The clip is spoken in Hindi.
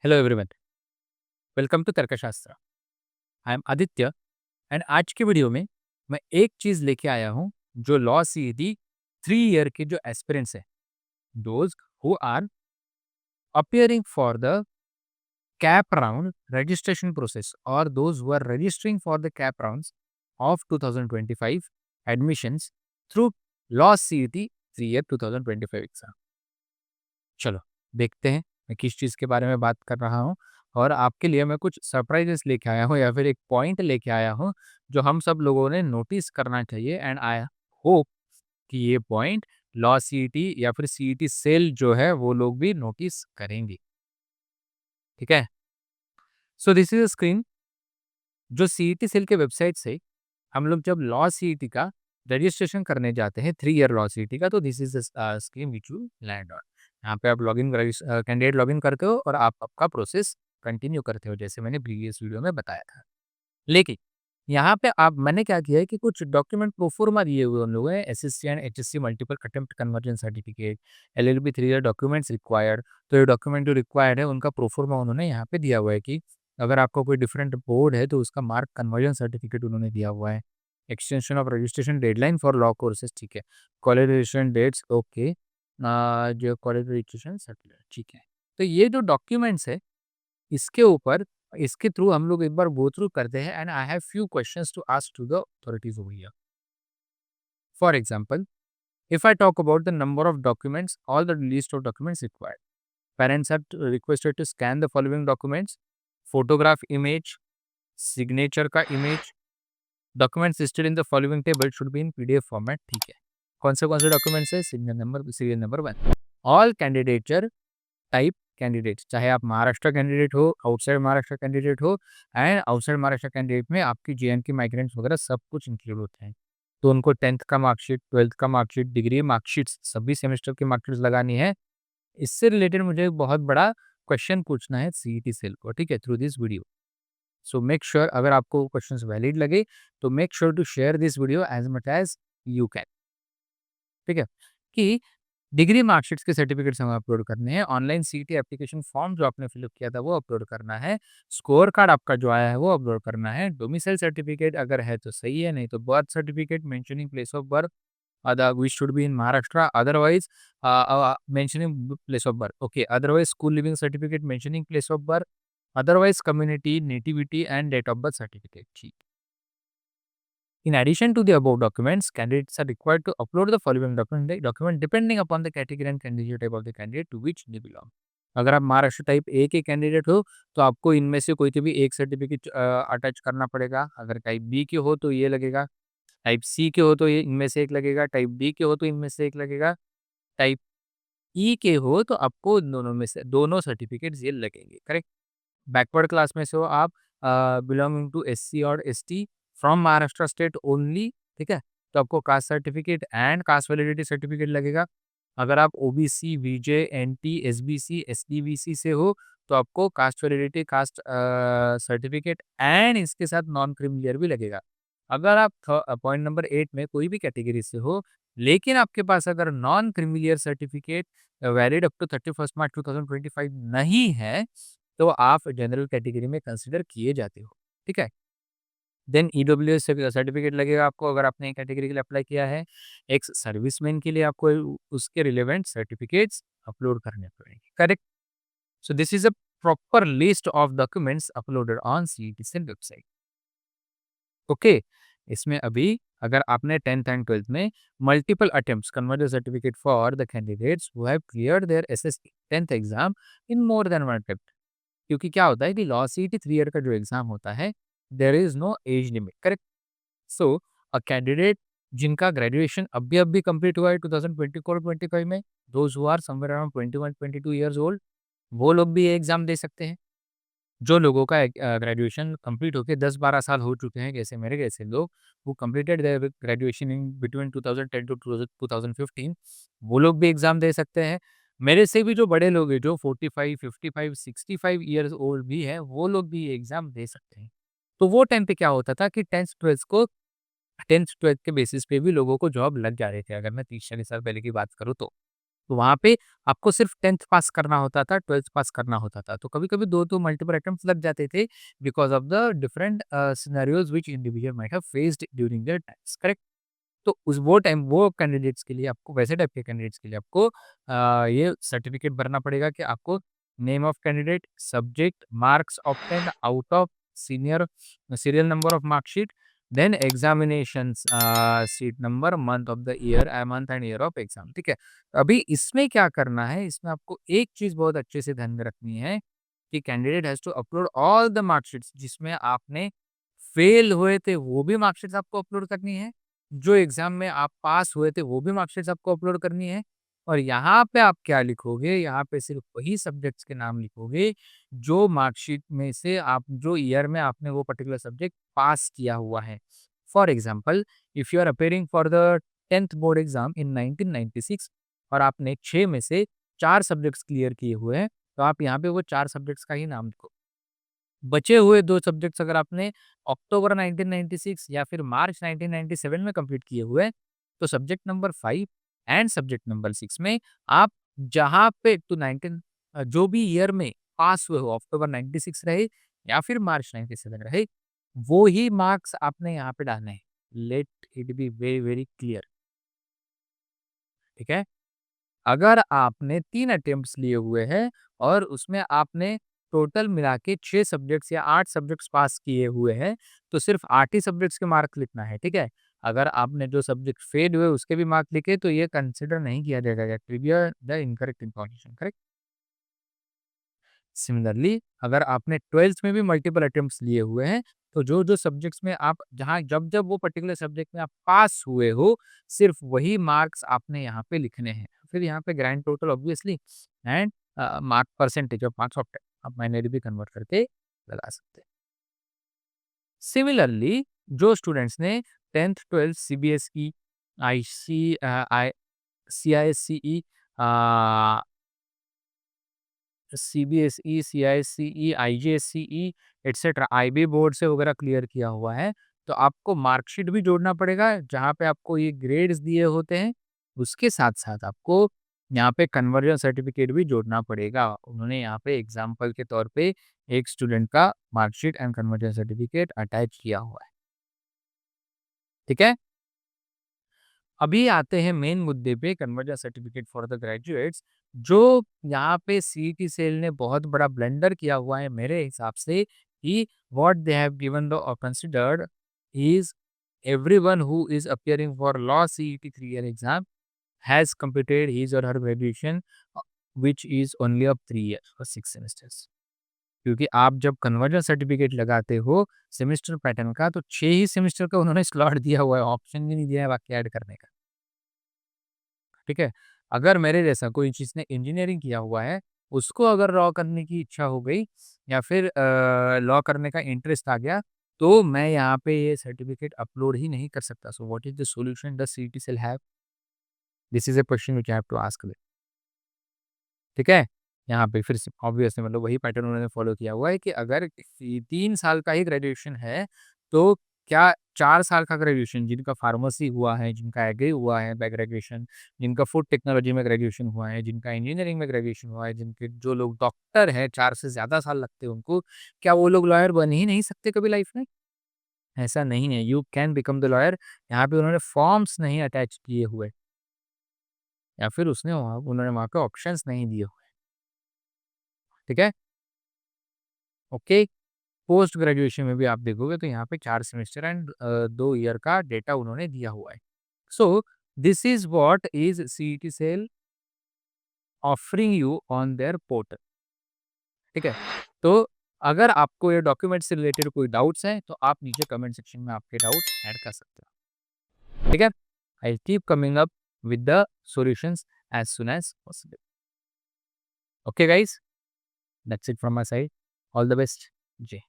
हेलो एवरीवन, वेलकम टू तर्कशास्त्र। आई एम आदित्य एंड आज की वीडियो में मैं एक चीज़ लेके आया हूँ जो लॉ सीईटी 3 ईयर के जो एस्पिरेंट्स हैं, those who are appearing for the CAP round registration process और those who are registering for the CAP rounds of 2025 admissions through law CET 3 year 2025 exam. चलो देखते हैं मैं किस चीज़ के बारे में बात कर रहा हूँ और आपके लिए मैं कुछ सरप्राइजेस लेके आया हूँ या फिर एक पॉइंट लेके आया हूँ जो हम सब लोगों ने नोटिस करना चाहिए एंड आई होप कि ये पॉइंट लॉ सीईटी या फिर सीईटी सेल जो है वो लोग भी नोटिस करेंगे। ठीक है, so this is a screen जो सीईटी सेल के वेबसाइट से हम लोग जब लॉ सीईटी का रजिस्ट्रेशन करने जाते हैं 3 ईयर लॉ सीईटी का, तो this is scheme which you land on. यहाँ पे आप लॉगिन कैंडिडेट लॉगिन करते हो और आप आपका प्रोसेस कंटिन्यू करते हो जैसे मैंने प्रीवियस वीडियो में बताया था। लेकिन यहाँ पे आप मैंने क्या किया है कि कुछ डॉक्यूमेंट प्रोफॉर्मा दिए हुए उन लोगों ने, SSC and HSC multiple attempt conversion certificate, LLB 3 year documents required. तो ये डॉक्यूमेंट जो रिक्वायर्ड है उनका प्रोफॉर्मा उन्होंने यहाँ पे दिया हुआ है कि अगर आपका कोई डिफरेंट बोर्ड है तो उसका मार्क कन्वर्जन सर्टिफिकेट उन्होंने दिया हुआ है। Extension of registration deadline for law courses, ठीक है। College registration dates, okay. जो कॉलेज रजिस्ट्रेशन सर्टिफिकेट, ठीक है। तो ये जो डॉक्यूमेंट्स है इसके ऊपर इसके थ्रू हम लोग एक बार गो थ्रू करते हैं and I have few questions to ask to the authorities over here. For example, if I talk about the number of documents, all the list of documents required, parents are requested to scan the following documents: photograph image, signature का image, documents listed in the following table should be in PDF format, ठीक है। कौन से डॉक्यूमेंट्स है? Serial number 1, all candidature type candidate, चाहे आप महाराष्ट्र कैंडिडेट हो, आउटसाइड महाराष्ट्र कैंडिडेट हो, एंड आउटसाइड महाराष्ट्र कैंडिडेट में आपकी जेएनके माइग्रेंट्स वगैरह सब कुछ इंक्लूड होते हैं। तो उनको 10th का मार्कशीट, 12th का मार्कशीट, डिग्री मार्कशीट्स सभी सेमेस्टर की मार्कशीट्स लगानी है। इससे रिलेटेड मुझे एक बहुत बड़ा क्वेश्चन पूछना है सीईटी सेल को, ठीक है, through this video. So make sure अगर आपको क्वेश्चंस वैलिड लगे तो make sure to share this video as much as you can, ठीक है। कि डिग्री मार्कशीट्स के सर्टिफिकेट्स हमें अपलोड करने हैं, ऑनलाइन सीईटी एप्लीकेशन फॉर्म जो आपने फिलअप किया था वो अपलोड करना है, स्कोर कार्ड आपका जो आया है वो अपलोड करना है, डोमिसाइल सर्टिफिकेट अगर है तो सही है, नहीं तो birth certificate mentioning place of birth, other we should be in Maharashtra, otherwise mentioning place of birth, okay, otherwise school leaving certificate mentioning place of birth, otherwise community nativity and date of birth certificate, ठीक। In addition to the above documents, candidates are required to upload the following document depending upon the category and candidate type of the candidate to which they belong. अगर आप महाराष्ट्र टाइप ए के कैंडिडेट हो तो आपको इनमें से कोई तो भी एक सर्टिफिकेट अटैच करना पड़ेगा। अगर टाइप बी के हो तो ये लगेगा, टाइप सी के हो तो ये इनमें से एक लगेगा, टाइप डी के हो तो इनमें से एक लगेगा, टाइप ई के हो तो आपको इन दोनों में से दोनों सर्टिफिकेट्स ये लगेंगे, करेक्ट। बैकवर्ड क्लास में से हो आप, बिलोंगिंग टू एससी और ST from Maharashtra state only, ठीक है, तो आपको caste certificate and cast validity certificate लगेगा। अगर आप ओबीसी, वीजे, एनटी, एसबीसी, एसडीबीसी से हो तो आपको cast validity, caste certificate and इसके साथ नॉन क्रीमिलियर भी लगेगा। अगर आप पॉइंट नंबर 8 में कोई भी कैटेगरी से हो लेकिन आपके पास अगर non creamy layer certificate valid up to 31 March 2025 नहीं है तो आप जनरल कैटेगरी में कंसीडर किए जाते हो, ठीक है। देन ईडब्ल्यूएस सर्टिफिकेट लगेगा आपको अगर आपने कैटेगरी के लिए अप्लाई किया है। एक्स सर्विसमैन के लिए आपको उसके रिलेवेंट सर्टिफिकेट्स अपलोड करने पड़ेंगे, correct. So this is a proper list of documents uploaded on CET website, okay. इसमें अभी अगर आपने 10th एंड 12th में multiple attempts conversion certificate for the candidates who have cleared their SSC 10th exam in more than one attempt, क्योंकि क्या होता है कि लॉ सीईटी 3 ईयर का जो एग्जाम होता है there is no age limit, correct. So a candidate जिनका ग्रेजुएशन अभी कंप्लीट हुआ है 2024-25 में, those who are somewhere around 21-22 years old, वो लोग भी ये एग्जाम दे सकते हैं। जो लोगों का ग्रेजुएशन कंप्लीट होके 10-12 साल हो चुके हैं, जैसे मेरे जैसे लोग who completed their graduation in between 2010 to 2015, वो लोग भी एग्जाम दे सकते हैं। मेरे से भी जो बड़े लोग हैं, जो 45, 55, 65 इयर्स ओल्ड भी है, वो लोग भी ये एग्जाम दे सकते हैं। तो वो टाइम पे क्या होता था कि 10th 12th के बेसिस पे भी लोगों को जॉब लग जा रहे थे, अगर मैं 30-40 साल पहले की बात करूँ तो। तो वहाँ पे आपको सिर्फ 10th पास करना होता था, 12th पास करना होता था। तो कभी-कभी 2-2 मल्टीपल अटेम्प्ट्स लग जाते थे because of the different scenarios which individual might have faced during their times, correct? तो उस वो टाइम वो कैंडिडेट्स के लिए आपको वैसे टाइप के कैंडिडेट्स के लिए आपको ये सर्टिफिकेट भरना पड़ेगा कि आपको name of candidate, subject, marks obtained out of senior serial number of marksheet, then examinations seat number, month of the year month and year of exam, ठीक है? अभी इसमें क्या करना है, इसमें आपको एक चीज़ बहुत अच्छे से ध्यान में रखनी है कि candidate has to upload all the marksheets जिसमें आपने फेल हुए थे, वो भी मार्कशीट्स आपको अपलोड करनी है। जो एग्ज़ाम में आप पास हुए थे, वो भी मार्कशीट्स आपको अपलोड करनी है। और यहाँ पे आप क्या लिखोगे, यहाँ पे सिर्फ़ वही सब्जेक्ट्स के नाम लिखोगे, जो मार्कशीट में से आप जो ईयर में आपने वो पर्टिकुलर सब्जेक्ट पास किया हुआ है। For example, if you are appearing for the 10th board exam in 1996 और आपने 6 में से 4 सब्जेक्ट्स क्लियर किए हुए हैं, तो आप यहाँ पे वो 4 सब्जेक्ट्स का ही नाम लिखो। बचे हुए 2 सब्जेक्ट्स अगर आपने अक्टूबर 1996 या फिर मार्च 1997 में कंप्लीट किए हुए हैं, तो subject number 5 and subject number 6 में आप जहाँ पे तो 19 जो भी ईयर में पास हुए हो, अक्टूबर 96 रहे या फिर मार्च 97 रहे, वो ही मार्क्स आपने यहाँ पे डालने हैं। Let it be very, very clear, ठीक है? अगर आपने 3 अटेम्प्ट्स लिए हुए हैं और उसमें आपने टोटल मिला के 6 सब्जेक्ट्स या 8 सब्जेक्ट्स पास किए हुए हैं, तो सिर्फ़ 8 ही सब्जेक्ट्स के मार्क लिखना है, ठीक है? अगर आपने जो सब्जेक्ट फेल हुए उसके भी मार्क लिखे तो ये कंसिडर नहीं किया जाएगा that will be the incorrect information, correct? Similarly अगर आपने 12th में भी मल्टीपल अटेम्प्ट्स लिए हुए हैं, तो जो-जो सब्जेक्ट्स में आप जहाँ जब-जब वो पर्टिकुलर सब्जेक्ट में आप पास हुए हो, सिर्फ़ वही मार्क्स आपने यहाँ पे लिखने हैं। फिर यहाँ पे grand total obviously and mark percentage of marks of 10 आप माइनरी भी कन्वर्ट करके लगा सकते हैं। सिमिलरली जो स्टूडेंट्स ने 10th 12th CBSE, I C I CISCE CBSE, CISCE, IGCSE et cetera IB board से वगैरह क्लियर किया हुआ है, तो आपको मार्कशीट भी जोड़ना पड़ेगा, जहाँ पे आपको ये ग्रेड्स दिए होते हैं। उसके साथ-साथ आपको यहाँ पे कन्वर्जन सर्टिफिकेट भी जोड़ना पड़ेगा। उन्होंने यहाँ पे एग्ज़ाम्पल के तौर पे एक स्टूडेंट का marksheet and conversion certificate attach किया हुआ है। ठीक है? अभी आते हैं मेन मुद्दे पे conversion certificate for the graduates जो यहाँ पे सीईटी सेल ने बहुत बड़ा ब्लंडर किया हुआ है मेरे हिसाब से कि what they have given the और considered is everyone who is appearing for law CET 3 year exam has completed his or her graduation which is only of 3 years or 6 semesters क्योंकि आप जब कन्वर्जन सर्टिफिकेट लगाते हो सेमेस्टर पैटर्न का तो 6 ही सेमेस्टर का उन्होंने स्लॉट दिया हुआ है ऑप्शन भी नहीं दिया है बाकी ऐड करने का ठीक है? अगर मेरे जैसा कोई जिसने इंजीनियरिंग किया हुआ है, उसको अगर लॉ करने की इच्छा हो गई या फिर लॉ करने का इंटरेस्ट आ गया, तो मैं यहाँ पे ये सर्टिफिकेट अपलोड ही नहीं कर सकता। So what is the solution the CET will have? This is a question which I have to ask them, ठीक है? यहाँ पे फिर से ऑब्वियसली मतलब वही पैटर्न उन्होंने फॉलो किया हुआ है कि अगर 3 साल का ही ग्रेजुएशन है, तो क्या 4 साल का ग्रेजुएशन जिनका फार्मेसी हुआ है, जिनका एग्री हुआ है ग्रेजुएशन, जिनका फूड टेक्नोलॉजी में ग्रेजुएशन हुआ है, जिनका इंजीनियरिंग में ग्रेजुएशन हुआ है, जिनके जो लोग डॉक्टर हैं, 4 से ज़्यादा साल लगते हैं उनको, क्या वो लोग लॉयर बन ही नहीं सकते कभी लाइफ में? ऐसा नहीं है, you can become the lawyer. यहाँ पे उन्होंने फॉर्म्स नहीं अटैच किए हुए या फिर उन्होंने वहाँ पे ऑप्शंस नहीं दिए हुए, ठीक है? ओके। पोस्ट ग्रेजुएशन में भी आप देखोगे तो यहाँ पे 4 सेमेस्टर एंड 2 ईयर का डेटा उन्होंने दिया हुआ है। So this is what is CET cell offering you on their portal, ठीक है? तो अगर आपको ये डॉक्यूमेंट से रिलेटेड कोई डाउट्स हैं, तो आप नीचे कमेंट सेक्शन में आपके डाउट्स ऐड कर सकते हो, ठीक है? I will keep coming up with the solutions as soon as possible. Okay guys, that's it from my side. All the best. Ji.